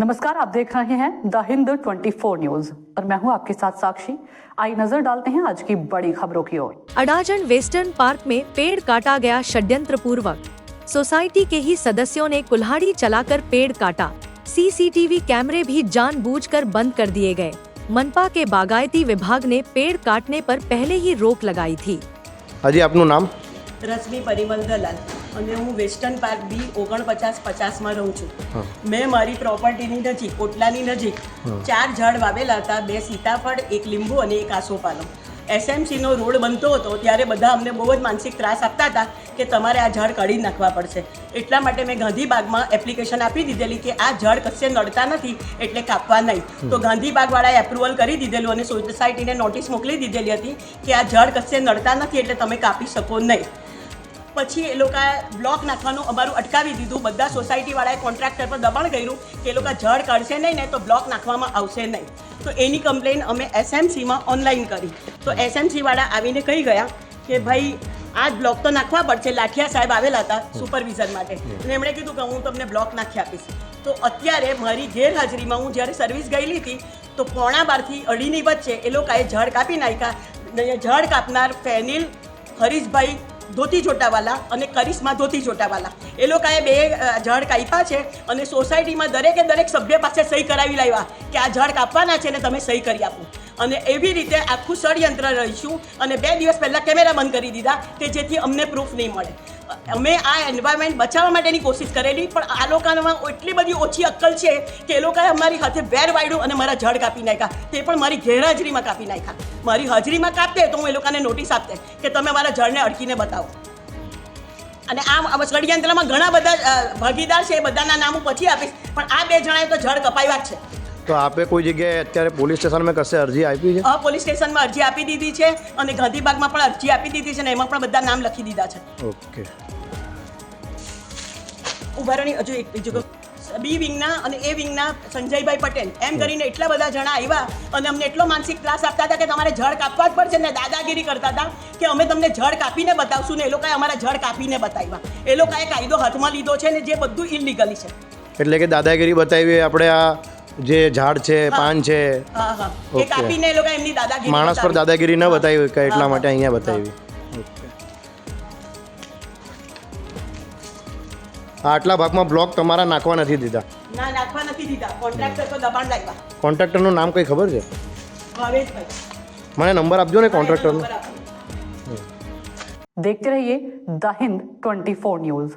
नमस्कार, आप देख रहे हैं द हिंद 24 न्यूज और मैं हूं आपके साथ साक्षी। आइए नजर डालते हैं आज की बड़ी खबरों की ओर। अडाजन वेस्टर्न पार्क में पेड़ काटा गया षड्यंत्र पूर्वक। सोसाइटी के ही सदस्यों ने कुल्हाड़ी चलाकर पेड़ काटा। सीसीटीवी कैमरे भी जानबूझकर बंद कर दिए गए। मनपा के बागायती विभाग ने पेड़ काटने पर पहले ही रोक लगाई थी। हाजी, आपનું નામ? રશ્મિ પરિમલ દલાલ અને હું વેસ્ટર્ન પાર્ક બી 4950માં રહું છું। મેં મારી પ્રોપર્ટીની નજીક કોટલાની નજીક 4 ઝાડ વાવેલા હતા, 2 સીતાફળ, 1 લીંબુ અને 1 આસોપાલવ। એસએમસીનો રોડ બનતો હતો ત્યારે બધા અમને બહુ જ માનસિક ત્રાસ આપતા હતા કે તમારે આ ઝાડ કાઢી નાખવા પડશે। એટલા માટે મેં ગાંધીબાગમાં એપ્લિકેશન આપી દીધેલી કે આ ઝાડ કશે નડતા નથી એટલે કાપવા નહીં। તો ગાંધીબાગવાળાએ એપ્રુવલ કરી દીધેલું અને સોસાયટીને નોટિસ મોકલી દીધેલી હતી કે આ ઝાડ કશે નડતા નથી એટલે તમે કાપી શકો નહીં। પછી એ લોકોએ બ્લોક નાખવાનું અમારું અટકાવી દીધું। બધા સોસાયટીવાળાએ કોન્ટ્રાક્ટર પર દબાણ કર્યું કે એ લોકો ઝાડ કાઢશે નહીં ને તો બ્લોક નાખવામાં આવશે નહીં। તો એની કમ્પ્લેન અમે એસએમસીમાં ઓનલાઈન કરી। તો એસએમસીવાળા આવીને કહી ગયા કે ભાઈ આ બ્લોક તો નાખવા પડશે। લાઠિયા સાહેબ આવેલા હતા સુપરવિઝન માટે અને એમણે કીધું કે હું તમને બ્લોક નાખી આપીશ। તો અત્યારે મારી ગેરહાજરીમાં હું જ્યારે સર્વિસ ગયેલી હતી તો 11:15 થી 2:30ની વચ્ચે એ લોકોએ ઝાડ કાપી નાખ્યા। ઝાડ કાપનાર ફેનિલ હરીશભાઈ ધોતી ચોટાવાલા અને કરિશ્મા ધોતી ચોટાવાલા એ લોકોએ 2 ઝાડ કાપ્યા છે અને સોસાયટીમાં દરેકે દરેક સભ્ય પાસે સહી કરાવી લાવ્યા કે આ ઝાડ કાપવાના છે ને તમે સહી કરી આપો। અને એવી રીતે આખું ષડયંત્ર રહીશું અને 2 દિવસ પહેલાં કેમેરા બંધ કરી દીધા કે જેથી અમને પ્રૂફ નહીં મળે। અમે આ એન્વાયરમેન્ટ બચાવવા માટેની કોશિશ કરેલી પણ આ લોકોમાં એટલી બધી ઓછી અક્કલ છે કે એ લોકોએ અમારી હાથે વેર વાળ્યું અને મારા ઝાડ કાપી નાખ્યા। તે પણ મારી ગેરહાજરીમાં કાપી નાખ્યા। મારી હાજરીમાં કાપતે તો હું એ લોકોને નોટિસ આપતે કે તમે મારા ઝાડને અડકીને બતાવો। અને આ ષડયંત્રમાં ઘણા બધા ભાગીદાર છે, એ બધાના નામ હું પછી આપીશ પણ આ 2 જણાએ તો ઝાડ કપાવ્યા જ છે। તો આપે કોઈ જગ્યાએ અત્યારે પોલીસ સ્ટેશનમાં કશે અરજી આપી છે? પોલીસ સ્ટેશનમાં અરજી આપી દીધી છે અને ગાંધીબાગમાં પણ અરજી આપી દીધી છે અને એમાં પણ બધા નામ લખી દીધા છે। ઓકે, ઉભારણી હજુ એક બીજું બી વિંગના અને એ વિંગના સંજયભાઈ પટેલ એમ કરીને એટલા બધા જણા આવ્યા અને અમને એટલો માનસિક ત્રાસ આપતા હતા કે તમારે ઝાડ કાપવા જ પડશે ને દાદાગીરી કરતા હતા કે અમે તમને ઝાડ કાપીને બતાવશું ને એ લોકોએ અમારા ઝાડ કાપીને બતાવ્યા। એ લોકોએ કાયદો હાથમાં લીધો છે ને જે બધું ઇલીગલી છે। એટલે કે દાદાગીરી બતાવી આપણે આ જે ઝાડ છે, પાન છે, એ કાપીને એ લોકો એમની દાદાગીરી માણસ પર દાદાગીરી ન બતાવી કે એટલા માટે અહીંયા બતાવી। આટલા ભાગમાં બ્લોક તમારા નાખવા નથી દીધા? ના, નાખવા નથી દીધા। કોન્ટ્રાક્ટર તો દબાણ લાવ્યા। કોન્ટ્રાક્ટરનું નામ કંઈ ખબર છે? ભાવેશભાઈ। મને નંબર આપજો ને કોન્ટ્રાક્ટરનો। देखते रहिए द हिंद 24 न्यूज।